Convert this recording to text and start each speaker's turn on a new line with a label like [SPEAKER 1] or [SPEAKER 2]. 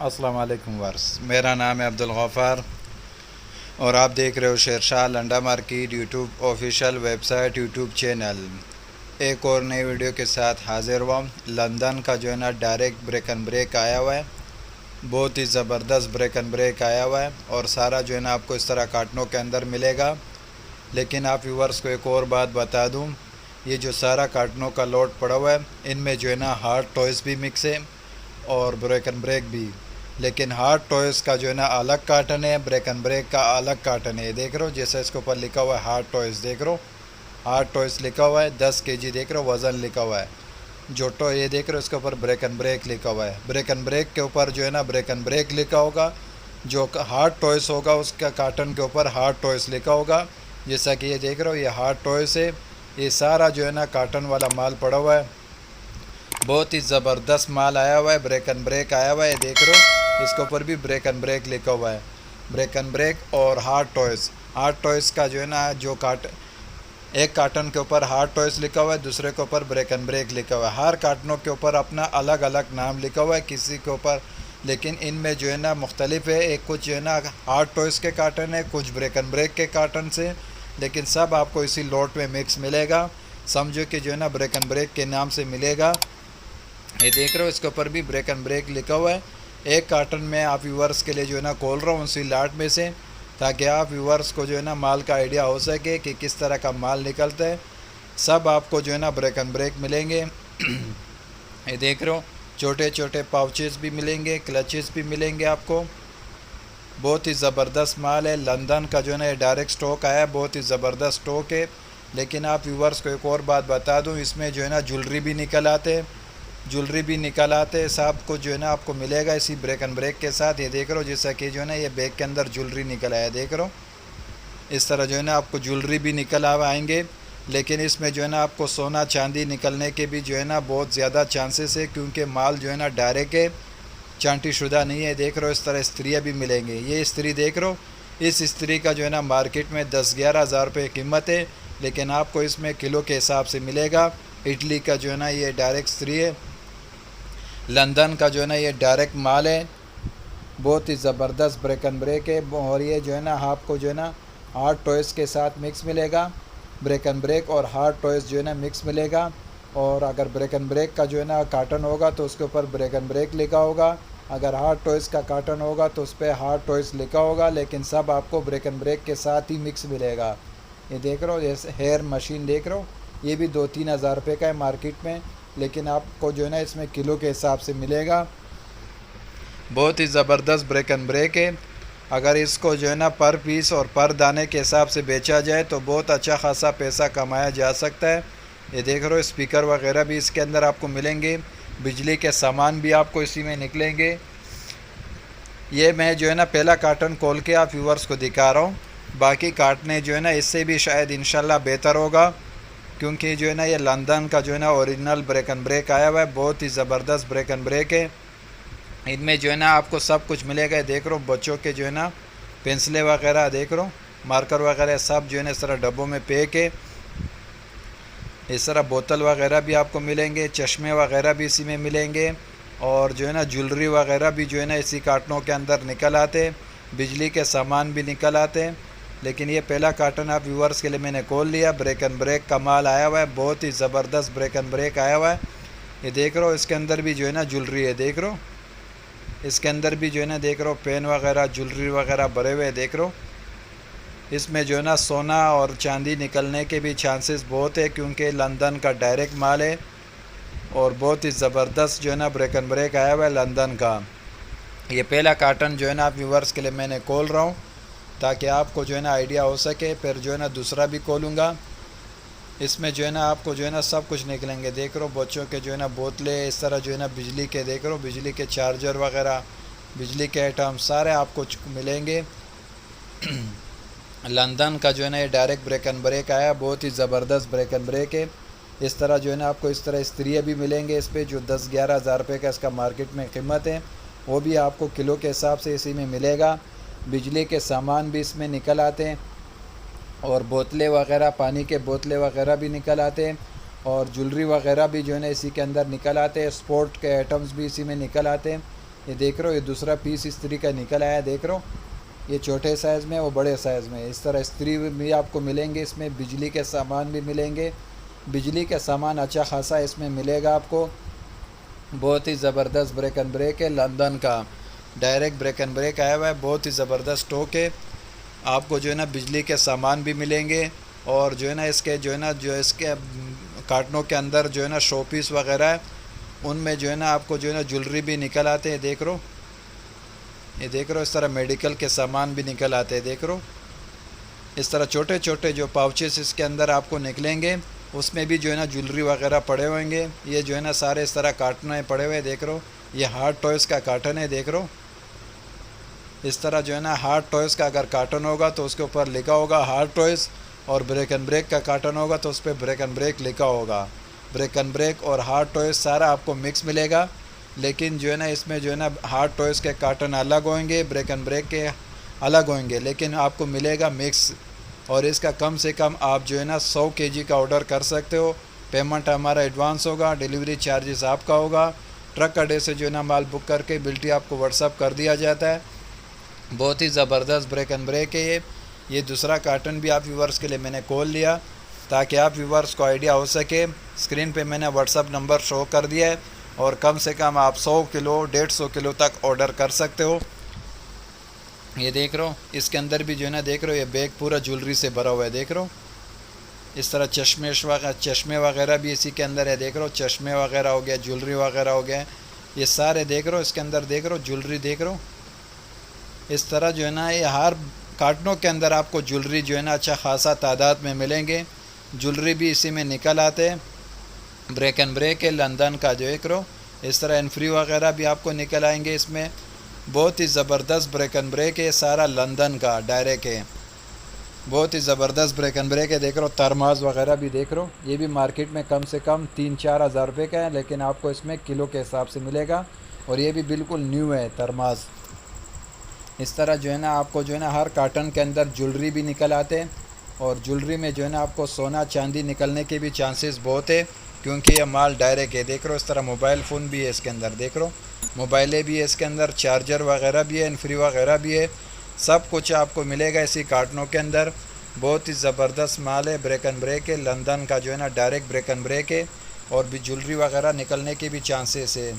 [SPEAKER 1] अस्सलाम वालेकुम वर्स, मेरा नाम है अब्दुल गफ़ार और आप देख रहे हो Shershah Landa market YouTube official website YouTube channel. एक और नई वीडियो के साथ हाज़िर हुआ। लंदन का जो है ना डायरेक्ट ब्रेक एंड ब्रेक आया हुआ है। बहुत ही ज़बरदस्त ब्रेक एंड ब्रेक आया हुआ है और सारा जो है ना आपको इस तरह कार्टनों के अंदर मिलेगा। लेकिन आप व्यूवर्स को एक और बात बता दूँ, ये जो सारा कार्टनों का लोड पड़ा हुआ है इनमें जो है ना हार्ड टॉयज़ भी मिक्स है और ब्रेक एंड ब्रेक भी। लेकिन हार्ड टॉयज़ का जो है ना अलग कार्टन है, ब्रेक एंड ब्रेक का अलग कार्टन है। ये देख रहे हो, जैसे इसके ऊपर लिखा हुआ है हार्ड टॉयज़, देख रहे हो हार्ड टॉयज़ लिखा हुआ है, 10 केजी देख रहे हो वज़न लिखा हुआ है। जो ये देख रहे हो इसके ऊपर ब्रेक एंड ब्रेक लिखा हुआ है। ब्रेक एंड ब्रेक के ऊपर जो है ना ब्रेक एंड ब्रेक लिखा होगा, जो हार्ड टॉयज़ होगा उसका कार्टन के ऊपर हार्ड टॉयज़ लिखा होगा। जैसा कि ये देख रहे हो ये हार्ड टॉयज़ है। ये सारा जो है ना कार्टन वाला माल पड़ा हुआ है। बहुत ही ज़बरदस्त माल आया हुआ है, ब्रेक एंड ब्रेक आया हुआ है। देख रहे हो इसके ऊपर भी ब्रेक एंड ब्रेक लिखा हुआ है। ब्रेक एंड ब्रेक और हार्ड टॉयज़ का जो है ना जो एक कार्टन के ऊपर हार्ड टॉयज़ लिखा हुआ है, दूसरे के ऊपर ब्रेक एंड ब्रेक लिखा हुआ है। हर कार्टनों के ऊपर अपना अलग अलग नाम लिखा हुआ है किसी के ऊपर, लेकिन इनमें जो है ना मुख्तलिफ है। एक कुछ जो है ना हार्ड टॉयज़ के कार्टन है, कुछ ब्रेक एंड ब्रेक के कार्टन से, लेकिन सब आपको इसी लोट में मिक्स मिलेगा। समझो कि जो है ना ब्रेक एंड ब्रेक के नाम से मिलेगा। ये देख रहे हो इसके ऊपर भी ब्रेक एंड ब्रेक लिखा हुआ है। एक कार्टन में आप व्यूवर्स के लिए जो है ना खोल रहा हूँ उसी लाट में से, ताकि आप व्यूवर्स को जो है ना माल का आइडिया हो सके कि किस तरह का माल निकलता है। सब आपको जो है ना ब्रेक एंड ब्रेक मिलेंगे। ये देख रहे हो छोटे छोटे पाउचेस भी मिलेंगे, क्लचेस भी मिलेंगे आपको। बहुत ही ज़बरदस्त माल है। लंदन का जो है ना ये डायरेक्ट स्टॉक आया है, बहुत ही ज़बरदस्त स्टॉक है। लेकिन आप व्यूवर्स को एक और बात बता दूँ, इसमें जो है ना ज्वेलरी भी निकल आते हैं, सब कुछ जो है ना आपको मिलेगा इसी ब्रेक एंड ब्रेक के साथ। ये देख रहे हो जैसा कि जो है ना ये बैग के अंदर ज्वेलरी निकल आया, देख रहे हो इस तरह जो है ना आपको ज्वेलरी भी निकल आएंगे। लेकिन इसमें जो है ना आपको सोना चांदी निकलने के भी जो है ना बहुत ज़्यादा चांसेस है, क्योंकि माल जो है ना डायरेक्ट है, चांटी शुदा नहीं है। देख रहे हो इस तरह स्त्रियाँ भी मिलेंगे। ये स्त्री देख रहे हो, इस स्त्री का जो है ना मार्केट में 10-11 हज़ार रुपये कीमत है, लेकिन आपको इसमें किलो के हिसाब से मिलेगा। इटली का जो है ना ये डायरेक्ट स्त्री है। लंदन का जो है ना ये डायरेक्ट माल है। बहुत ही ज़बरदस्त ब्रेक एंड ब्रेक है। और ये जो है ना आपको जो है ना हार्ड टॉयज़ के साथ मिक्स मिलेगा। ब्रेक एंड ब्रेक और हार्ड टॉयज़ जो है ना मिक्स मिलेगा। और अगर ब्रेक एंड ब्रेक का जो है ना कार्टन होगा तो उसके ऊपर ब्रेक एंड ब्रेक लिखा होगा। अगर हार्ड टॉयज़ का कार्टन होगा तो उस पर हार्ड टॉयज़ लिखा होगा। लेकिन सब आपको ब्रेक एंड ब्रेक के साथ ही मिक्स मिलेगा। ये देख रहे हो जैसे हेयर मशीन देख रहे हो, ये भी 2-3 हज़ार रुपये का है मार्केट में, लेकिन आपको जो है ना इसमें किलो के हिसाब से मिलेगा। बहुत ही ज़बरदस्त ब्रेक एंड ब्रेक है। अगर इसको जो है ना पर पीस और पर दाने के हिसाब से बेचा जाए तो बहुत अच्छा खासा पैसा कमाया जा सकता है। ये देख रहे हो स्पीकर वगैरह भी इसके अंदर आपको मिलेंगे, बिजली के सामान भी आपको इसी में निकलेंगे। ये मैं जो है ना पहला कार्टन खोल के आप व्यूवर्स को दिखा रहा हूँ। बाकी काटने जो है ना इससे भी शायद इंशाल्लाह बेहतर होगा, क्योंकि जो है ना ये लंदन का जो है ना ओरिजिनल ब्रेक एंड ब्रेक आया हुआ है। बहुत ही ज़बरदस्त ब्रेक एंड ब्रेक है। इनमें जो है ना आपको सब कुछ मिलेगा। देख रहे हो बच्चों के जो है ना पेंसिलें वगैरह, देख रहे हो मार्कर वगैरह, सब जो है ना इस तरह डब्बों में पैक है। इस तरह बोतल वगैरह भी आपको मिलेंगे, चश्मे वगैरह भी इसी में मिलेंगे। और जो है ना ज्वेलरी वगैरह भी जो है ना इसी कार्टनों के अंदर निकल आते हैं, बिजली के सामान भी निकल आते हैं। लेकिन ये पहला कार्टन आप व्यूवर्स के लिए मैंने खोल लिया। ब्रेक एंड ब्रेक का माल आया हुआ है, बहुत ही ज़बरदस्त ब्रेक एंड ब्रेक आया हुआ है। ये देख रहे हो इसके अंदर भी जो है ना ज्वेलरी है, देख रहे हो इसके अंदर भी जो है ना देख रहे हो पेन वगैरह ज्वेलरी वगैरह भरे हुए, देख रहे हो। इसमें जो है ना सोना और चांदी निकलने के भी चांसेस बहुत है, क्योंकि लंदन का डायरेक्ट माल है। और बहुत ही ज़बरदस्त जो है ना ब्रेक एंड ब्रेक आया हुआ है लंदन का। ये पहला कार्टन जो है ना आप व्यूवर्स के लिए मैंने खोल रहा हूँ, ताकि आपको जो है ना आइडिया हो सके। फिर जो है ना दूसरा भी खोलूँगा। इसमें जो है ना आपको जो है ना सब कुछ निकलेंगे। देख रहे हो बच्चों के जो है ना बोतलें, इस तरह जो है ना बिजली के, देख रहे हो बिजली के चार्जर वगैरह, बिजली के आइटम सारे आपको मिलेंगे। लंदन का जो है ना ये डायरेक्ट ब्रेक एंड ब्रेक आया, बहुत ही ज़बरदस्त ब्रेक एंड ब्रेक है। इस तरह जो है ना आपको इस तरह स्त्रियाँ भी मिलेंगे इस पर, जो 10-11 हज़ार रुपये का इसका मार्केट में कीमत है। वो भी आपको किलो के हिसाब से इसी में मिलेगा। बिजली के सामान भी इसमें निकल आते हैं, और बोतलें वगैरह, पानी के बोतलें वगैरह भी निकल आते हैं। और ज्वेलरी वगैरह भी जो है ना इसी के अंदर निकल आते हैं। स्पोर्ट के आइटम्स भी इसी में निकल आते हैं। ये देख रहे हो, ये दूसरा पीस इस्त्री का निकल आया, देख रहे हो, ये छोटे साइज़ में, वो बड़े साइज़ में। इस तरह इस्त्री भी आपको मिलेंगे इसमें, बिजली के सामान भी मिलेंगे, बिजली का सामान अच्छा खासा इसमें मिलेगा आपको। बहुत ही ज़बरदस्त ब्रेक एंड ब्रेक है, लंदन का डायरेक्ट ब्रेक एंड ब्रेक आया हुआ है, बहुत ही ज़बरदस्त स्टॉक है। आपको जो है ना बिजली के सामान भी मिलेंगे, और जो है ना इसके जो है ना जो इसके कार्टनों के अंदर जो है ना शो पीस वगैरह है, उनमें जो है ना आपको जो है ना ज्वेलरी भी निकल आते हैं, देख रो, ये देख रहे हो, इस तरह मेडिकल के सामान भी निकल आते हैं, देख रहे हो। इस तरह छोटे छोटे जो पाउचेस इसके अंदर आपको निकलेंगे, उसमें भी जो है ना ज्वेलरी वगैरह पड़े होंगे। ये जो है ना सारे इस तरह कार्टन है पड़े हुए, देख रहे हो, ये हार्ड टॉयज़ का कार्टन है, देख रहे हो। इस तरह जो है ना हार्ड टॉयज़ का अगर कार्टन होगा तो उसके ऊपर लिखा होगा हार्ड टॉयज़, और ब्रेक एंड ब्रेक का कार्टन होगा तो उस पर ब्रेक एंड ब्रेक लिखा होगा। ब्रेक एंड ब्रेक और हार्ड टॉयज़ सारा आपको मिक्स मिलेगा, लेकिन जो है ना इसमें जो है ना हार्ड टॉयज़ के कार्टन अलग होंगे, ब्रेक एंड ब्रेक के अलग होंगे, लेकिन आपको मिलेगा मिक्स। और इसका कम से कम आप जो है ना 100 केजी का ऑर्डर कर सकते हो। पेमेंट हमारा एडवांस होगा, डिलीवरी चार्जेस आपका होगा। ट्रक अड्डे से जो है ना माल बुक करके बिल्टी आपको व्हाट्सअप कर दिया जाता है। बहुत ही ज़बरदस्त ब्रेक एंड ब्रेक है ये दूसरा कार्टन भी आप व्यूवर्स के लिए मैंने खोल लिया ताकि आप व्यूवर्स को आइडिया हो सके। स्क्रीन पे मैंने व्हाट्सअप नंबर शो कर दिया है, और कम से कम आप 100 किलो 150 किलो तक ऑर्डर कर सकते हो। ये देख रहे हो, इसके अंदर भी जो है ना देख रहे हो, ये बैग पूरा ज्वेलरी से भरा हुआ है, देख रहे हो। इस तरह चश्मे वगैरह भी इसी के अंदर है, देख रहे हो, चश्मे वगैरह हो गया, ज्वेलरी वगैरह हो गया, ये सारे देख रहे हो इसके अंदर, देख रहे हो ज्वेलरी, देख रहे हो। इस तरह जो है ना ये हर कार्टनों के अंदर आपको ज्वेलरी जो है ना अच्छा खासा तादाद में मिलेंगे। ज्वेलरी भी इसी में निकल आते हैं। ब्रेक एंड ब्रेक है लंदन का, जो एक रो इस तरह एनफ्री वगैरह भी आपको निकल आएंगे इसमें। बहुत ही ज़बरदस्त ब्रेक एंड ब्रेक है, सारा लंदन का डायरेक्ट है, बहुत ही ज़बरदस्त ब्रेक एंड ब्रेक है। देख रहे हो थर्मास वगैरह भी देख रहे हो, ये भी मार्केट में कम से कम 3-4 हज़ार रुपये का है, लेकिन आपको इसमें किलो के हिसाब से मिलेगा, और ये भी बिल्कुल न्यू है थर्मास। इस तरह जो है ना आपको जो है ना हर कार्टन के अंदर ज्वेलरी भी निकल आते हैं, और ज्वेलरी में जो है ना आपको सोना चांदी निकलने के भी चांसेस बहुत है, क्योंकि ये माल डायरेक्ट है। देख रहे हो इस तरह मोबाइल फ़ोन भी है इसके अंदर, देख रहे हो मोबाइलें भी है इसके अंदर, चार्जर वगैरह भी है, एनफ्री वगैरह भी है, सब कुछ आपको मिलेगा इसी कार्टनों के अंदर। बहुत ही ज़बरदस्त माल है, ब्रेक एंड ब्रेक है लंदन का, जो है ना डायरेक्ट ब्रेक एंड ब्रेक है, और भी ज्वेलरी वगैरह निकलने के भी चांसेस है।